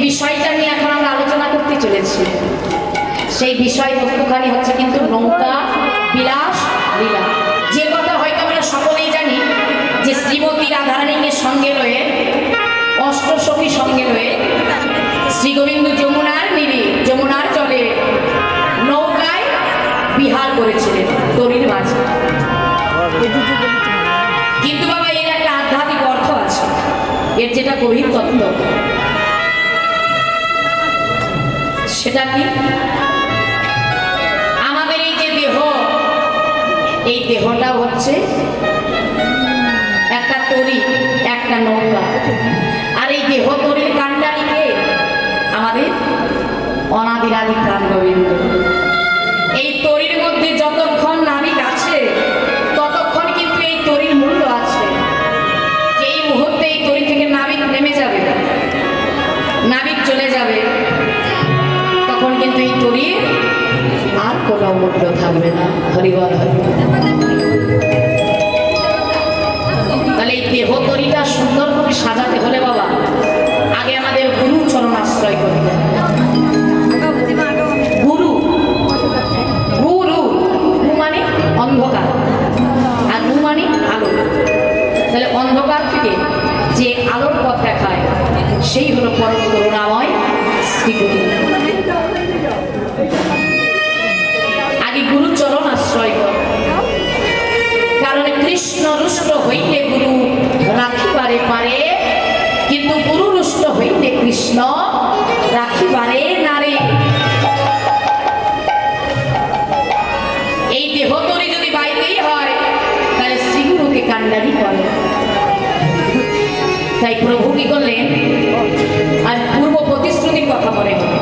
বিষয়টা নিয়ে এখন আমরা আলোচনা করতে চলেছি, সেই বিষয়বস্তুখানি হচ্ছে কিন্তু নৌকা বিলাস লীলা। যে কথা হয়তো আমরা সকলেই জানি যে শ্রীমতী রাধারানীকে সঙ্গে রয়ে, অষ্টসখী সঙ্গে রয়ে শ্রী গোবিন্দ যমুনার নীরে, যমুনার জলে নৌকায় বিহার করেছিলেন তরীর মাঝে। কিন্তু বাবা এর একটা আধ্যাত্মিক অর্থ আছে, এর যেটা গভীর তত্ত্ব, সেটা কি? আমাদের এই যে দেহ, এই দেহটা হচ্ছে একটা তরী, একটা নৌকা। আর এই দেহ তরীর কাণ্ডারিকে আমাদের অনাদিরাদি প্রাণ গোবিন্দ। এই তরীর মধ্যে যতক্ষণ নাবিক আছে ততক্ষণ কিন্তু এই তরীর মূল্য আছে। যেই মুহূর্তে এই তরী থেকে নাবিক নেমে যাবে, নাবিক চলে যাবে, তখন কিন্তু এই তরীর আর কোনো মূল্য থাকবে না। হরিবল হরি। তাহলে এই দেহ তরীটা সুন্দর করে সাজাতে হলে বাবা আগে আমাদের গুরু চরণ আশ্রয় করতে হবে। গুরু, গুরু, গু মানে অন্ধকার আর গু মানে আলো। তাহলে অন্ধকার থেকে যে আলোর পথ দেখায় সেই হলো পরম করুণাময় শ্রীগুরু। আগে গুরু চরণ আশ্রয় কর, কারণ কৃষ্ণ রুষ্ট হইলে গুরু রাখিবারে পারে, কিন্তু গুরু রুষ্ট হইলে কৃষ্ণ রাখিবারে নারে। এই দেহতরি যদি বাইতেই হয় তাহলে শ্রীগুরুকে কান্ডারি করে। তাই প্রভু কি করলেন, আর পূর্ব প্রতিশ্রুতির কথা মনে হবে।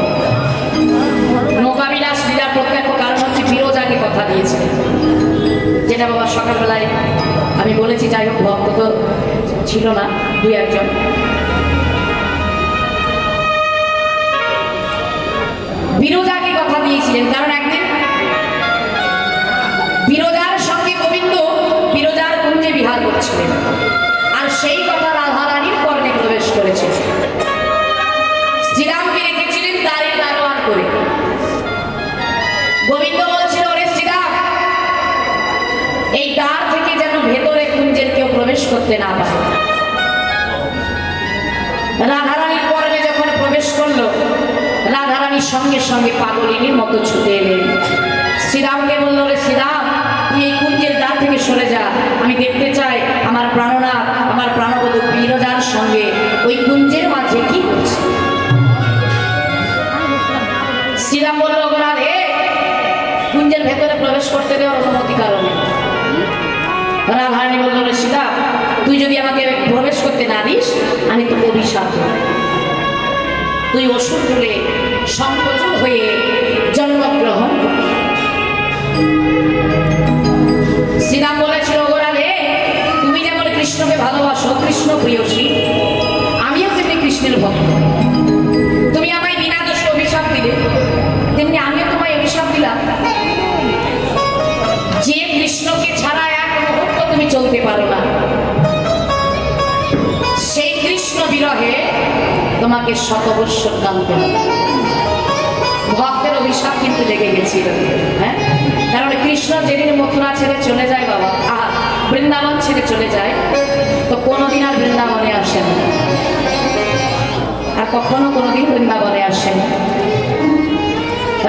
নৌকাবিলাস লীলার প্রত্যক্ষ কারণ হচ্ছে বিরজাকে কথা দিয়েছে, যেটা বাবা সকালবেলায় আমি বলেছি। যাই হোক, ভক্ত তো ছিল না, দুই একজন। বিরজাকে কথা দিয়েছিলেন, কারণ একদিন বিরজার সঙ্গে গোবিন্দ বিরজার কুঞ্জে বিহার করছিলেন, আর সেই কথা রাধারানীর কর্ণে প্রবেশ করেছে। শ্রীরামকে রেখেছিলেন দ্বারে দারোয়ান করে। গোবিন্দ বলছিল, ওরে শ্রীরাম, এই দ্বার থেকে যেন ভেতরে কুঞ্জের কেউ প্রবেশ করতে না পারে। রাধারানীর কর্ণে যখন প্রবেশ করলো, রাধারানীর সঙ্গে সঙ্গে পাগলিনীর মতো ছুটে এলেন। শ্রীরামকে বলল, ওরে শ্রীরাম, তুই এই কুঞ্জের দ্বার থেকে সরে যা, আমি দেখতে চাই আমার প্রাণনাথ, আমার প্রাণবধূ বিরজার সঙ্গে ওই কুঞ্জের মাঝে কি করছে। শ্রীরাম বলল, রাধে, কুঞ্জের ভেতরে প্রবেশ করতে দেওয়ার অনুমতি কারণে। রাধারানী বলল, শ্রীরাম, তুই যদি আমাকে প্রবেশ করতে না দিস আমি তোকে অভিশাপ দেব। তুই অসুর বলে সংকোচন হয়ে জন্মগ্রহণ কর। শ্রীরাম বলেছিল, রাধে, তুমি যেমন কৃষ্ণকে ভালোবাসো, কৃষ্ণ প্রিয়সী, আমিও তেমনি কৃষ্ণের ভক্ত। তুমি আমায় বিনা দোষে অভিশাপ দিলে, তেমনি আমিও তোমায় অভিশাপ দিলাম। যে কৃষ্ণকে ছাড়া এক মুহূর্ত তুমি চলতে পারো না, সেই কৃষ্ণ বিরহে তোমাকে শত বৎসর কাঁদতে হবে। ভক্তের অভিশাপ কিন্তু লেগে গেছিল, হ্যাঁ। কারণ কৃষ্ণ যেদিন মথুরা ছেড়ে চলে যায় বাবা, বৃন্দাবন ছেড়ে চলে যায়, তো কোনোদিন আর বৃন্দাবনে আসেন, আর কখনো কোনোদিন বৃন্দাবনে আসেন।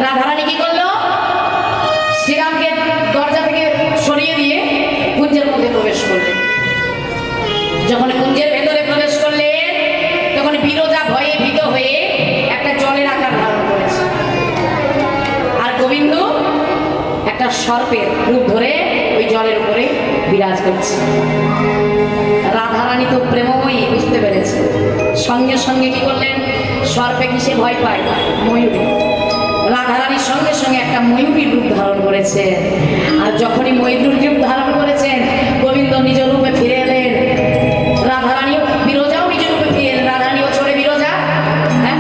রাধারানী কি করলো, শ্রীরামকে দরজা থেকে সরিয়ে দিয়ে কুঞ্জের মধ্যে প্রবেশ করলেন। যখন কুঞ্জের ভেতরে প্রবেশ করলেন, তখন বিরজা ভয়ে ভীত হয়ে একটা জলের আকার ধারণ করেছে, আর গোবিন্দ একটা সর্পের রূপ ধরে ওই জলের উপরে বিরাজ করছে। রাধারানী তো প্রেমময়ী, বুঝতে পেরেছে। সঙ্গে সঙ্গে কি করলেন, সর্পে কিসে ভয় পায়, ময়ূরী। রাধারানীর সঙ্গে সঙ্গে একটা ময়ূরীর রূপ ধারণ করেছে, আর যখনই ময়ূরীর রূপ ধারণ করেছেন, গোবিন্দ নিজ রূপে ফিরে এলেন। রাধারানীও, বিরজাও নিজ রূপে ফিরে এলেন। রাধারানীও ছোড়ে, বিরজা, হ্যাঁ,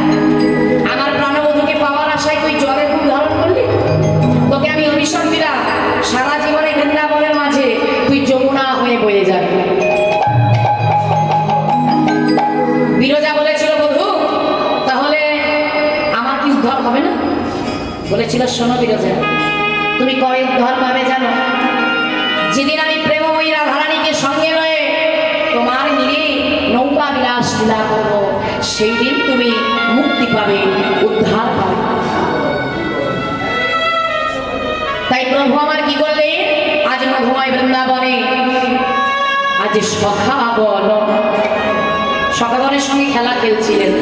আমার প্রাণবধূকে পাওয়ার আশায় তুই জলের রূপ ধারণ করলি, তোকে আমি অভিশাপ দিলাম, সারা জীবনে বৃন্দাবনের মাঝে তুই যমুনা হয়ে বয়ে যাবে। বিরজা বলেছিল, বধূ, তাহলে বলেছিল, শোনো বিরজা, তুমি কবে উদ্ধার পাবে জানো? যেদিন আমি প্রেমময়ী রাধারানীকে সঙ্গে রয়ে তোমার নীড়ে নৌকা বিলাস লীলা করবো, সেই দিন তুমি মুক্তি পাবে, উদ্ধার পাবে। তাই প্রভু আমার কি করলে, আজ মধুময় বৃন্দাবনে আজ সখাগণের সঙ্গে খেলা খেলছিলেন।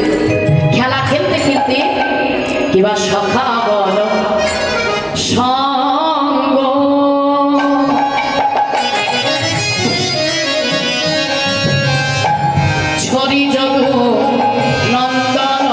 খেলা খেলতে খেলতে কিবা সখাগণ সঙ্গ ছড়ি যদু নন্দন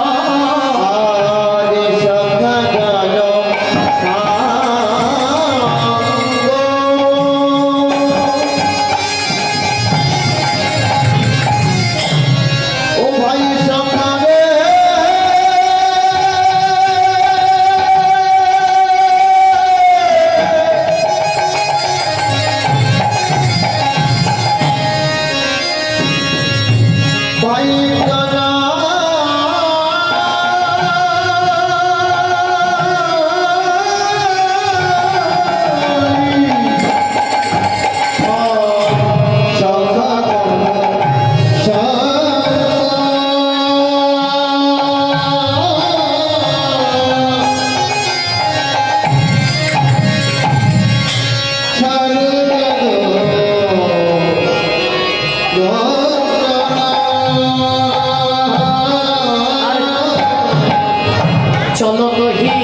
চলো তো হে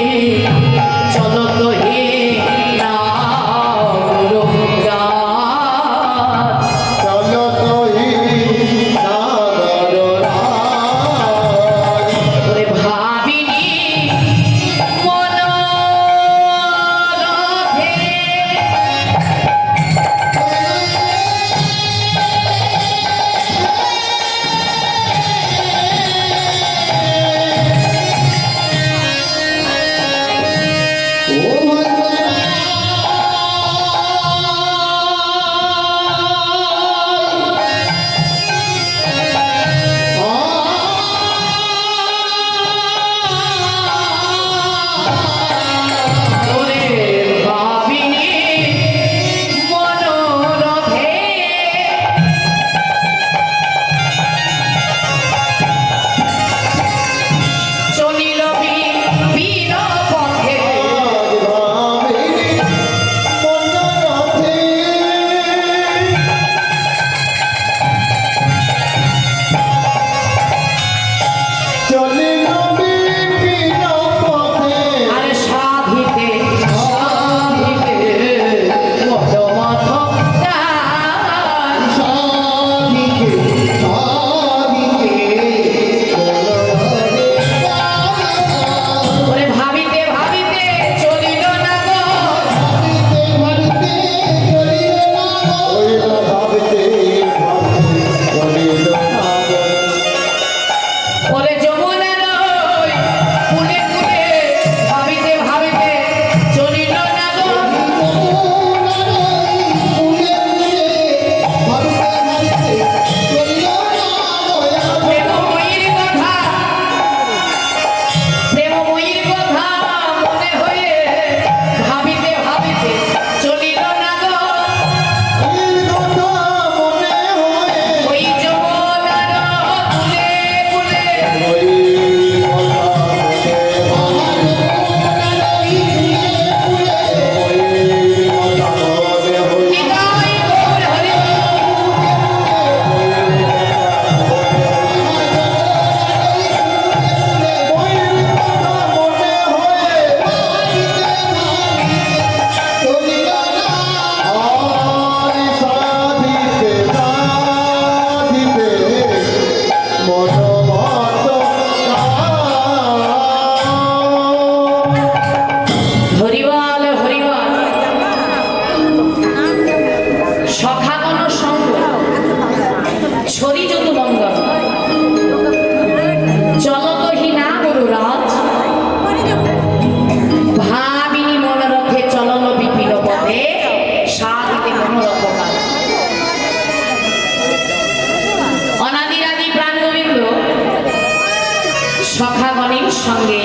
সখাগণের সঙ্গে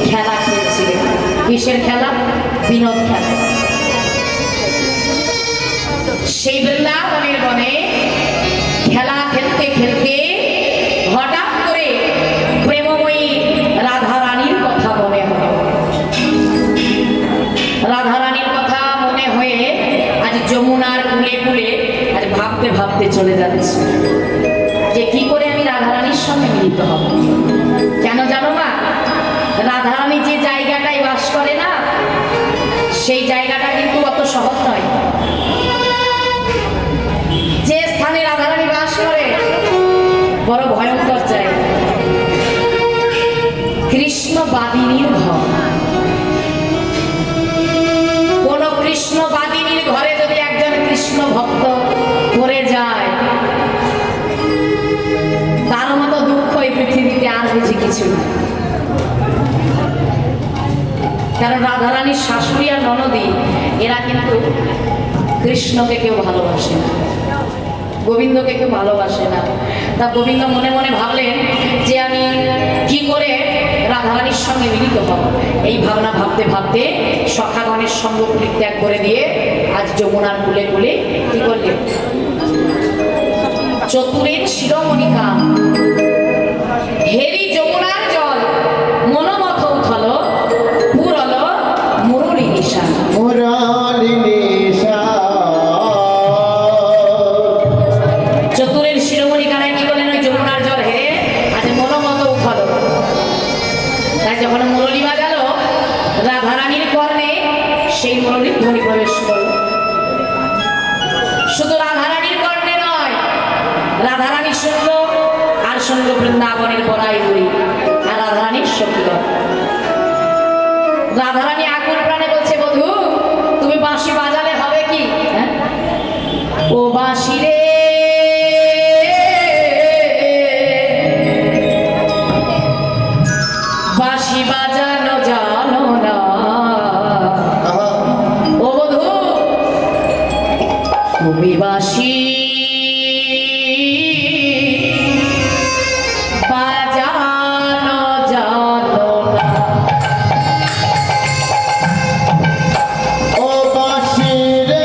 খেলা খেলছিলেন। কিসের খেলা? বিনোদ খেলা। সেই বৃন্দাবনের বনে খেলা খেলতে খেলতে হঠাৎ করে প্রেমময়ী রাধারানীর কথা মনে হলো। রাধারানীর কথা মনে হয়ে আজ যমুনার কুলে কুলে আজ ভাবতে ভাবতে চলে যাচ্ছে যে কি করে আমি রাধারানীর সঙ্গে মিলিত হব। কেন জানো মা? রাধারানী যে জায়গাটায় বাস করে না, সেই জায়গাটা কিন্তু অত সহজ নয়। যে স্থানে রাধারানী বাস করে বড় ভয়ঙ্কর জায়গা। কৃষ্ণবাদিনীর ঘর। কোন কৃষ্ণবাদিনীর ঘরে যদি একজন কৃষ্ণ ভক্ত পড়ে যায়, তার মতো দুঃখ এই পৃথিবীতে আর বুঝি কিছু না। কারণ রাধারানীর শাশুড়ি আর ননদী এরা কিন্তু কৃষ্ণকে কেউ ভালোবাসে না, গোবিন্দকে কেউ ভালোবাসে না। তা গোবিন্দ মনে মনে ভাবলেন যে আমি কি করে রাধারানীর সঙ্গে মিলিত হব। এই ভাবনা ভাবতে ভাবতে সখাগণের সঙ্গ পরিত্যাগ করে দিয়ে আজ যমুনার কুলে কুলে কি করলেন? চতুরের শিরোমণিকা হেরি যমুনার জল মনোমথ উথল পুরল মুরলী নিশা। চতুরের শিরোমণি কানায় কি করলেন? ওই যমুনার জল হেরে আজ মনোমত উথল। তাই যখন মুরলী বাজালো রাধারানীর কর্ণে, সেই মুরলীর ধ্বনি প্রবেশ করল। শুধু রাধারানীর কর্ণে নয়, রাধারানী শুনল আর শুনল বৃন্দাবনের বড়াই বুড়ি আর রাধারানীর সখীগণ। রাধারানী আকুল প্রাণে বলছে, বধূ তুমি বাঁশি বাজালে হবে কি? ও বাঁশি রে, বাঁশি বাজানো জানো না। ও বধূ তুমি বাঁশি বাজানো জানো না। ও বাঁশি রে,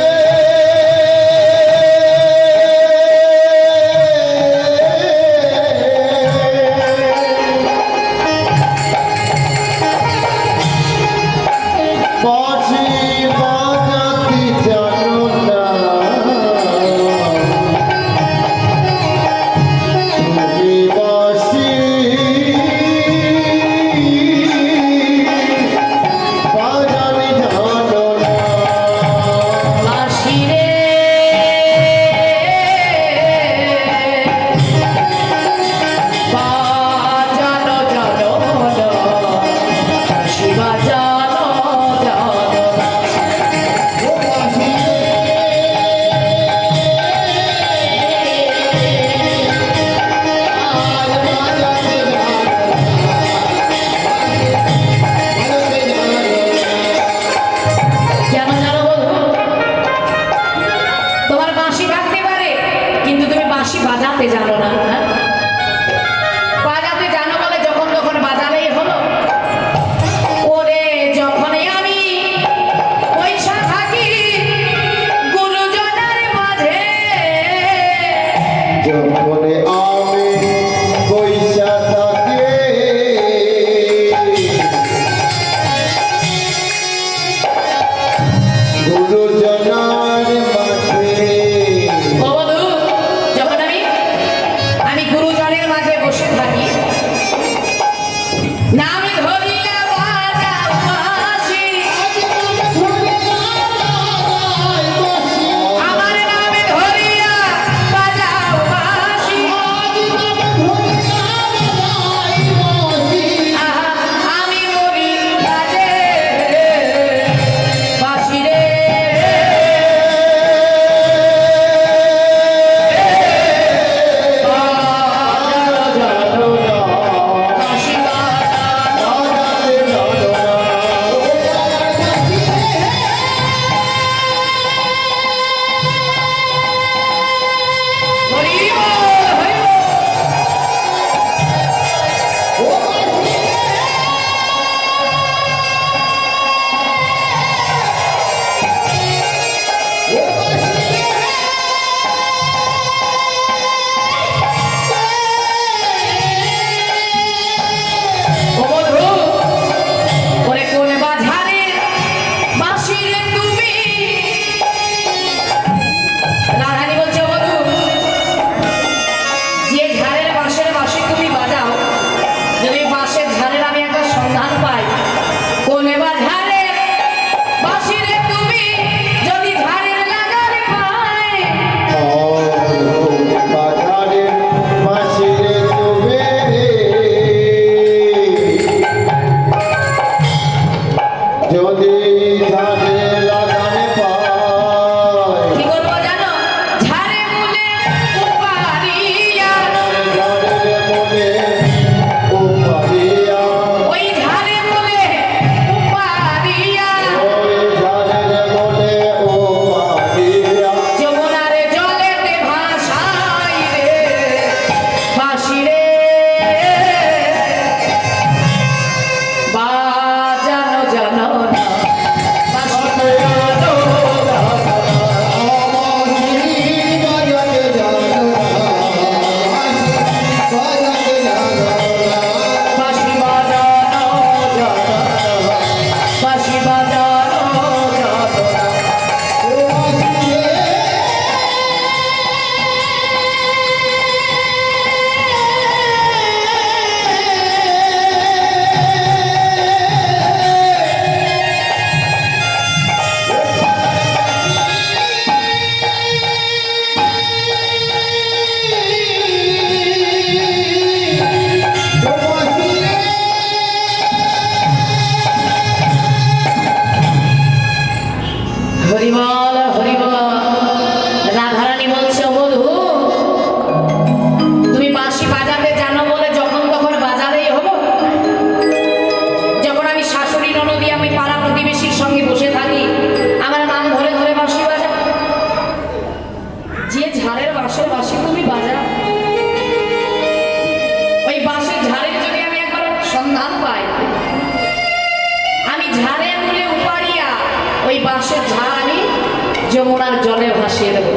যমুনার জলে ভাসিয়ে দেবো।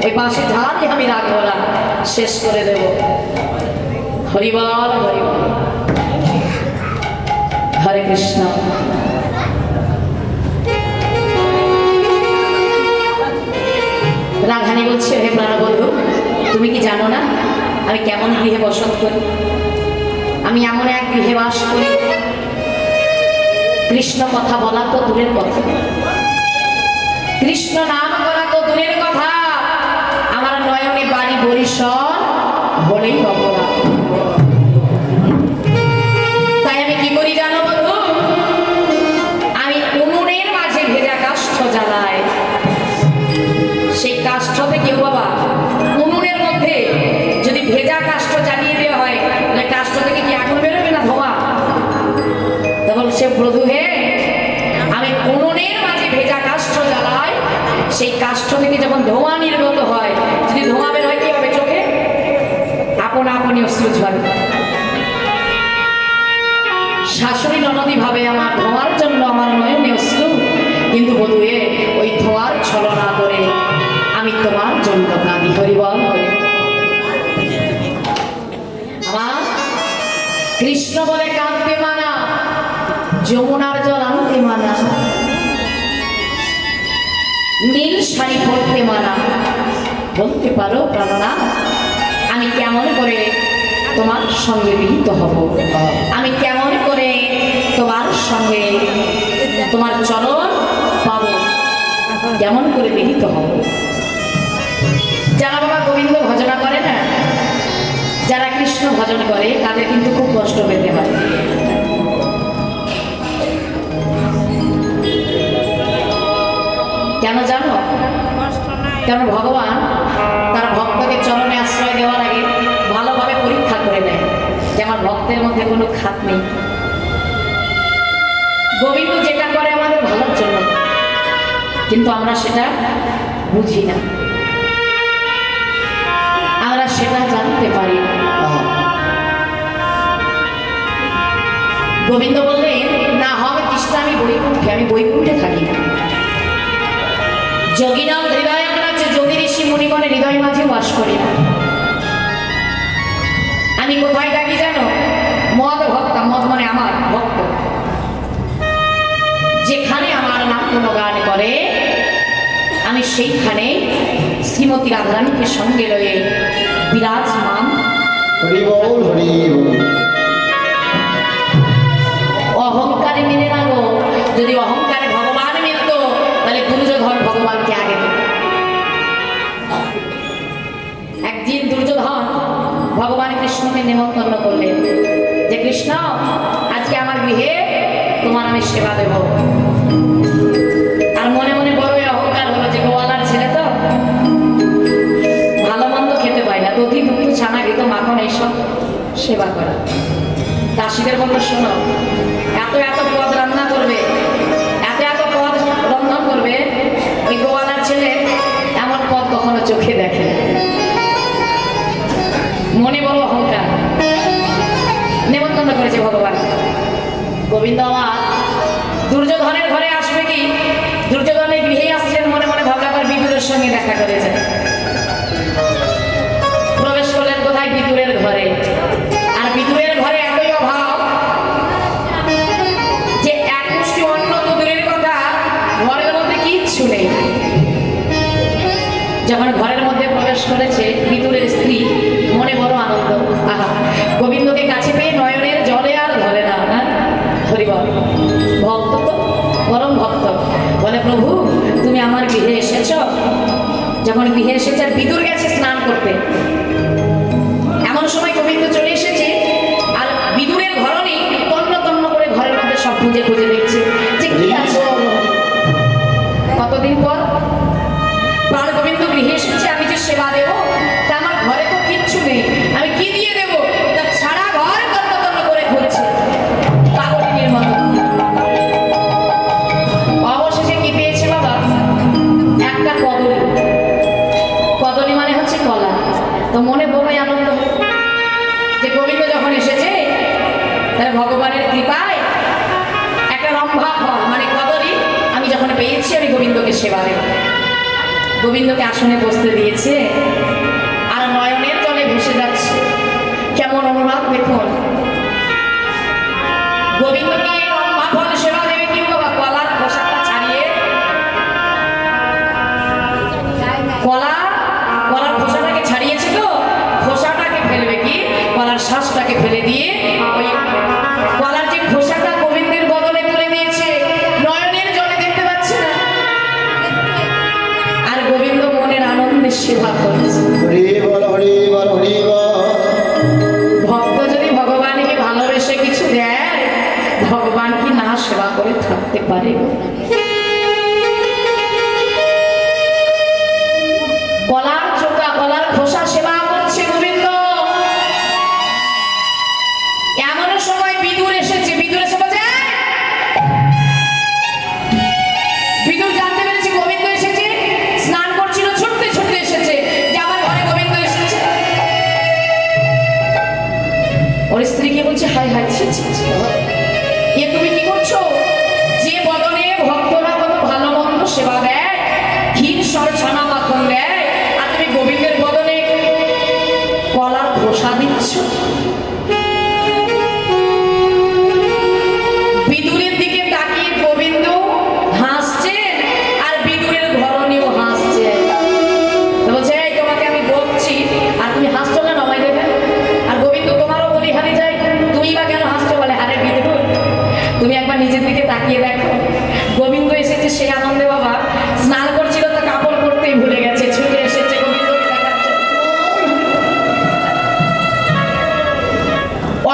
ওই বাঁশি ঝাড়ি আমি রাখবো না, শেষ করে দেব। হরিবল হরিবল, হরে কৃষ্ণ। রাধারানী বলছে, হে প্রাণবন্ধু, তুমি কি জানো না আমি কেমন গৃহে বসত করি? আমি এমন এক গৃহে বাস করি, কৃষ্ণ কথা বলা তো দূরের কথা, কৃষ্ণ নাম করা তো দূরের কথা, আমার নয়নে বাড়ি পরিসর বলেই অপরাধ। তাই আমি কি করি জানো বন্ধু? আমি উনুনের মাঝে ভেজা কাষ্ঠ জ্বালাই। সেই কাষ্ঠ থেকে বাবা, উনুনের মধ্যে যদি ভেজা কাষ্ঠ জ্বালিয়ে দেওয়া হয়, তাহলে কাষ্ঠ থেকে কি আগুন বেরোবে না ধোঁয়া? তা বলছে, প্রভু হে, আমি উনুনের মাঝে ভেজা কাষ্ঠ জ্বালাই, সেই কাষ্ঠ থেকে যখন ধোঁয়া নির্গত হয়, যদি ধোঁয়া বের হয় কি হবে? চোখে আপনা আপনি অশ্রু ঝরে। শাশুড়ি ননদী ভাবে আমার ধোঁয়ার জন্য আমার নয়নে অশ্রু, কিন্তু বধুয়ে ওই ধোঁয়ার ছলনা করে আমি তোমার জন্য কাঁদি। হরিবল হরি। আমার কৃষ্ণ বলে কাঁদতে মানা, যমুনার জল আনতে মানা, নীল শাড়ি পরতে মানা। বলতে পারো প্রাণনা, আমি কেমন করে তোমার সঙ্গে মিলিত হব? আমি কেমন করে তোমার সঙ্গে তোমার চরণ পাবো? কেমন করে মিলিত হব? যারা বাবা গোবিন্দ ভজনা করে না, যারা কৃষ্ণ ভজন করে, তাদের কিন্তু খুব কষ্ট পেতে হয়। কেন জানো? কারণ ভগবান তার ভক্তকে চরণে আশ্রয় দেওয়ার আগে ভালোভাবে পরীক্ষা করে নেয় যে আমার ভক্তের মধ্যে কোনো খাত নেই। গোবিন্দ যেটা করে আমাদের ভালোর জন্য, কিন্তু আমরা সেটা বুঝি না, আমরা সেটা জানতে পারি না। গোবিন্দ বললেন, না হবে কৃষ্ণ, আমি বৈকুণ্ঠে, আমি বৈকুণ্ঠে থাকি না। যোগীনাম হৃদয়, আমরা হচ্ছে যোগী ঋষি মুনিগণের হৃদয় মাঝে বাস করি না। আমি কোথায় থাকি জানো? মদ ভক্ত, মদ মানে আমার ভক্ত, যেখানে আমার নাম গুণগান করে আমি সেইখানে শ্রীমতী রাধারানীকে সঙ্গে রয়ে বিরাজমান। অহংকারে মেনে না গো, যদি অহংকারে ভগবান মিলত তাহলে দুর্যোধন ভগবানকে আগে দিত। একদিন দুর্যোধন ভগবান কৃষ্ণকে নিমন্ত্রণ করলেন যে, কৃষ্ণ, আজকে আমার গৃহে তোমার আমি সেবা দেব। আর মনে মনে বড়ই অহংকার হলো যে গোয়ালার ছেলে তো ভালো মন্দ খেতে পায় না, দধি দুধ ছানা ঘিত মাখন এইসব সেবা করা। দাসীদের বললো, শোনো, এত এত পদ রান্না করবে, এত এত পদ রন্ধন করবে, ওই গোয়ালার ছেলে এমন পদ কখনো চোখে দেখে। মনে বড় অহংকার, নেমন্তন্ন করেছে ভগবান। গোবিন্দ আমার দুর্যোধনের ঘরে আসবে কি? দুর্যোধনের গৃহে আসছেন, মনে মনে ভাবলে আবার বিদুরের সঙ্গে দেখা করে যায়। প্রবেশ করলেন কোথায়? বিদুরের ঘরে। আর বিদুরের ঘরে এতই অভাব যে এক মুষ্টি অন্ন তো দূরের কথা, ঘরের মধ্যে কিচ্ছু নেই। যখন ঘরের মধ্যে প্রবেশ করেছে বিদুরের স্ত্রী, মনে বড় আনন্দ। আহা, গোবিন্দকে কাছে পেয়ে নয়নের জলে আর ধরে না। হরিবল, ভক্ত তো পরম ভক্ত, বলে, প্রভু তুমি আমার গৃহে এসেছ। যখন গৃহে এসেছে, আর বিদুর গেছে স্নান করতে, এমন সময় গোবিন্দ চলে এসেছে। আর বিদুরের ঘরণী তন্ন তন্ন করে ঘরের মধ্যে সব খুঁজে খুঁজে দেখছে যে কি আছে। কতদিন পর প্রাণ গোবিন্দ গৃহে এসেছে, আমি যে সেবা দেব, তা আমার ঘরে তো কিচ্ছু নেই, আমি কি দিয়ে দেব? তা সারা ঘর তন্ন তন্ন করে ঘুরছে পাগলিনীর মতো। অবশেষে কি পেয়েছে বাবা? একটা কদলী। কদলী মানে হচ্ছে কলা। তো মনে বড়ই আনন্দ যে গোবিন্দ যখন এসেছে, তাহলে ভগবানের কৃপায় একটা রম্ভা ফল মানে কদলী আমি যখন পেয়েছি, আমি গোবিন্দকে সেবা দেব। গোবিন্দকে আসনে বসতে দিয়েছে আর নয়নের জলে ভেসে যাচ্ছে। কেমন অনুরাগ দেখুন। গোবিন্দকে রম্ভা ফল সেবা দেবে কি বাবা? কলার খোসাটা ছাড়িয়ে কলার খোসাটাকে ছাড়িয়েছে তো, খোসাটাকে ফেলবে কি, কলার শ্বাসটাকে ফেলে দিয়ে ওই কলার যে খোসাটা গোবিন্দের বদলে তুলে দিয়েছে, নয়নের জলে দেখতে পাচ্ছে না। আর গোবিন্দ মনের আনন্দে সেবা করেছে। ভক্ত যদি ভগবানকে ভালোবেসে কিছু দেয়, ভগবান কি না সেবা করে থাকতে পারে? কলার চোখা কলার খোসা সেবা করছে গোবিন্দ। এমন সময় বিদুর এসেছে। বিদুর এসে বলছে, বিদুর জানতে পেরেছে গোবিন্দ এসেছে, স্নান করছিল, ছুটতে ছুটতে এসেছে যে আমার ঘরে গোবিন্দ এসেছে। ওর স্ত্রীকে বলছে, হাই হাই, ছি ছি ছি, এ তুমি কি করছো? যে বদনে ভক্তরা কত ভালো মন্দ সেবা দেয়, ক্ষীর সর ছানা মাখন দেয়, আর তুমি গোবিন্দের বদনে কলার খোসা দিচ্ছ। বিদুরের দিকে তাকিয়ে গোবিন্দ হাসছে আর বিদুরের ধরনেও হাসছে। বলছে, এই তোমাকে আমি বলছি আর তুমি হাসছো কেন আমায় দেখে? আর গোবিন্দ তোমারও বলি হারে যাই, তুমি বা কেন হাসছো? বলে, আরে বিদুর, তুমি একবার নিজের দিকে তাকিয়ে দেখো। গোবিন্দ এসেছে সেই আনন্দে বাবা, স্নান করছিল তো কাপড় পরতেই ভুলে গেছে, ছুটে এসেছে গোবিন্দকে দেখার জন্য।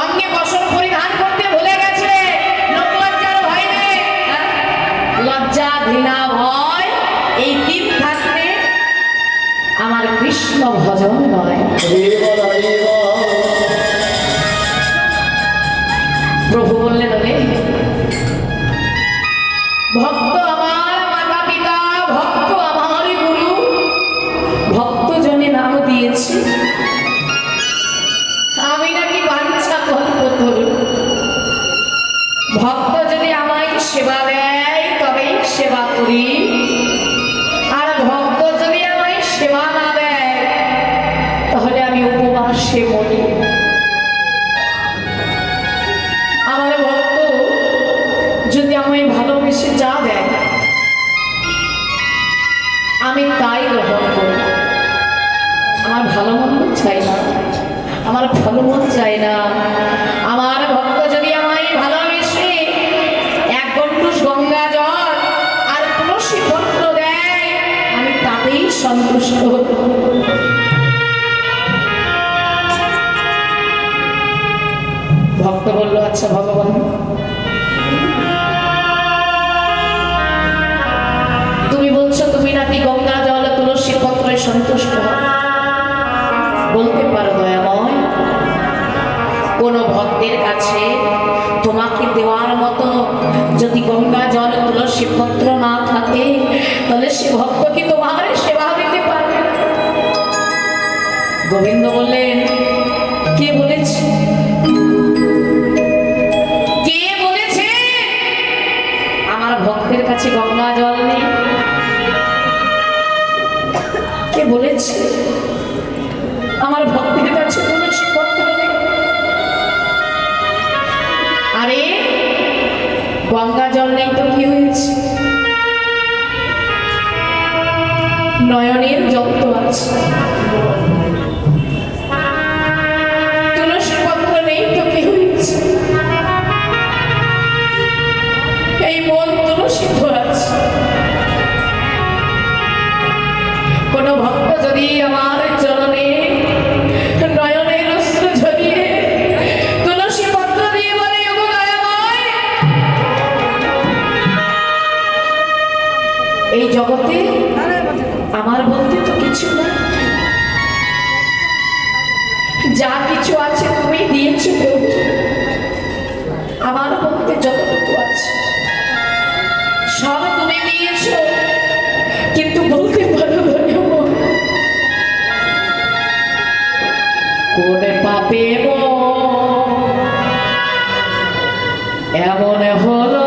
অঙ্গে বসন পরিধান করতে ভুলে গেছে, লোক লজ্জার ভয় নেই। লজ্জা, ঘৃণা, ভয় এই তিন থাকলে আমার কৃষ্ণ ভজন নয়। প্রভু বললেন, ওরে ভক্ত আমার মাতা পিতা, ভক্ত আমার গুরু, ভক্ত জনে নাম দিয়েছি, আমি নাকি বাঞ্ছা কল্পতরু। ভক্ত যদি আমায় সেবা দেয় তবেই সেবা করি, আর ভক্ত যদি আমায় সেবা না দেয় তাহলে আমি উপবাসে মরি। আমার ভক্ত যদি আমায় ভালোবেসে যা দেয় আমি তাই গ্রহণ করি। আমার ভালো মন্দ চাই না, আমার ফলমূল চাই না। আমার ভক্ত যদি আমায় ভালোবেসে এক গণ্ডূষ গঙ্গা জল আর তুলসী পত্র দেয় আমি তাতেই সন্তুষ্ট। ভক্ত বলল, আচ্ছা ভগবান, তুমি বলছো তুমি নাকি গঙ্গা জল তুলসী পত্রে সন্তুষ্ট, বলতে পারো দয়াময় কোন ভক্তের কাছে তোমাকে দেওয়ার মতো যদি গঙ্গা জল তুলসী পত্র না থাকে তাহলে সে ভক্ত কি তোমার সেবা দিতে পারবে? গোবিন্দ বললেন, কে বলেছে? কে বলেছে আমার ভক্তের কাছে গঙ্গা জল নেই? কে বলেছে আমার ভক্তের কাছে তুলসী পত্র নেই? আরে গঙ্গা জল নেই তো কি হয়েছে? নয়নের যত্ন আছে, তুলসী পত্র নেই তো কি হয়েছে? এই মন তুলসী আছে। কোন ভক্ত যদি আমার চরণে নয়নের অশ্রু ঝরিয়ে তুলসী পত্র দিয়ে বলে, ওগো দয়াময়, এই জগতে আমার বলতে তো কিছু না, যা কিছু আছে তুমি দিয়েছো প্রভু, আমার বলতে যতটুকু আছে সব তুমি দিয়েছো, কিন্তু বলতে পারো কোন পাপে এমন হলো